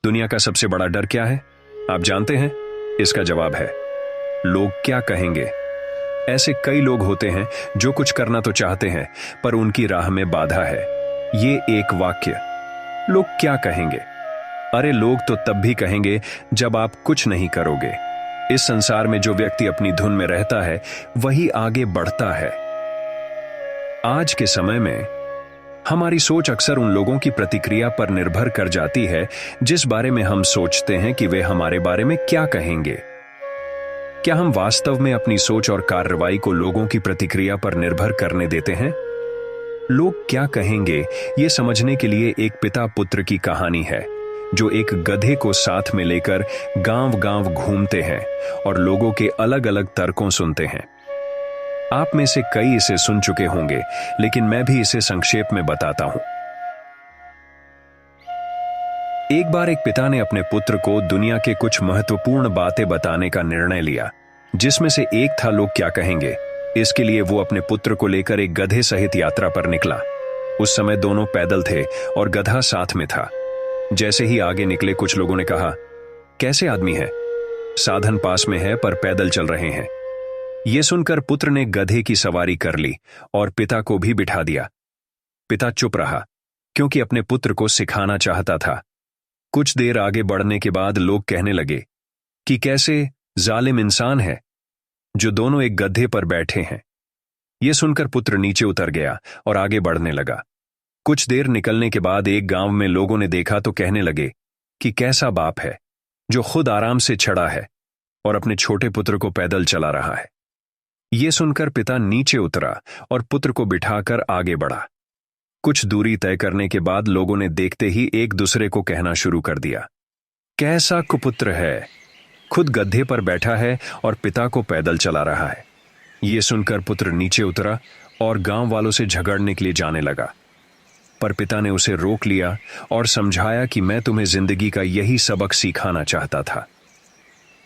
दुनिया का सबसे बड़ा डर क्या है? आप जानते हैं? इसका जवाब है लोग क्या कहेंगे। ऐसे कई लोग होते हैं जो कुछ करना तो चाहते हैं पर उनकी राह में बाधा है। ये एक वाक्य, लोग क्या कहेंगे। अरे लोग तो तब भी कहेंगे जब आप कुछ नहीं करोगे। इस संसार में जो व्यक्ति अपनी धुन में रहता है वही आगे बढ़ता है। आज के समय में हमारी सोच अक्सर उन लोगों की प्रतिक्रिया पर निर्भर कर जाती है जिस बारे में हम सोचते हैं कि वे हमारे बारे में क्या कहेंगे। क्या हम वास्तव में अपनी सोच और कार्रवाई को लोगों की प्रतिक्रिया पर निर्भर करने देते हैं? लोग क्या कहेंगे यह समझने के लिए एक पिता पुत्र की कहानी है जो एक गधे को साथ में लेकर गांव-गांव घूमते हैं और लोगों के अलग-अलग तर्कों सुनते हैं। आप में से कई इसे सुन चुके होंगे, लेकिन मैं भी इसे संक्षेप में बताता हूं। एक बार एक पिता ने अपने पुत्र को दुनिया के कुछ महत्वपूर्ण बातें बताने का निर्णय लिया, जिसमें से एक था लोग क्या कहेंगे। इसके लिए वो अपने पुत्र को लेकर एक गधे सहित यात्रा पर निकला। उस समय दोनों पैदल थे और गधा साथ में था। जैसे ही आगे निकले कुछ लोगों ने कहा, कैसे आदमी है, साधन पास में है पर पैदल चल रहे हैं। यह सुनकर पुत्र ने गधे की सवारी कर ली और पिता को भी बिठा दिया। पिता चुप रहा क्योंकि अपने पुत्र को सिखाना चाहता था। कुछ देर आगे बढ़ने के बाद लोग कहने लगे कि कैसे जालिम इंसान है जो दोनों एक गधे पर बैठे हैं। यह सुनकर पुत्र नीचे उतर गया और आगे बढ़ने लगा। कुछ देर निकलने के बाद एक गांव में लोगों ने देखा तो कहने लगे कि कैसा बाप है जो खुद आराम से चढ़ा है और अपने छोटे पुत्र को पैदल चला रहा है। यह सुनकर पिता नीचे उतरा और पुत्र को बिठाकर आगे बढ़ा। कुछ दूरी तय करने के बाद लोगों ने देखते ही एक दूसरे को कहना शुरू कर दिया, कैसा कुपुत्र है, खुद गधे पर बैठा है और पिता को पैदल चला रहा है। यह सुनकर पुत्र नीचे उतरा और गांव वालों से झगड़ने के लिए जाने लगा, पर पिता ने उसे रोक लिया और समझाया कि मैं तुम्हें जिंदगी का यही सबक सिखाना चाहता था।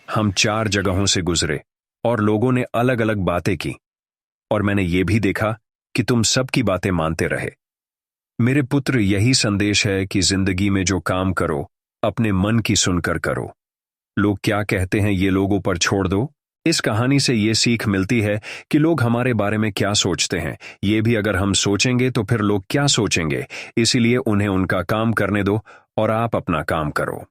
हम 4 जगहों से गुजरे और लोगों ने अलग अलग बातें की और मैंने यह भी देखा कि तुम सबकी बातें मानते रहे। मेरे पुत्र, यही संदेश है कि जिंदगी में जो काम करो अपने मन की सुनकर करो। लोग क्या कहते हैं ये लोगों पर छोड़ दो। इस कहानी से ये सीख मिलती है कि लोग हमारे बारे में क्या सोचते हैं ये भी अगर हम सोचेंगे तो फिर लोग क्या सोचेंगे। इसीलिए उन्हें उनका काम करने दो और आप अपना काम करो।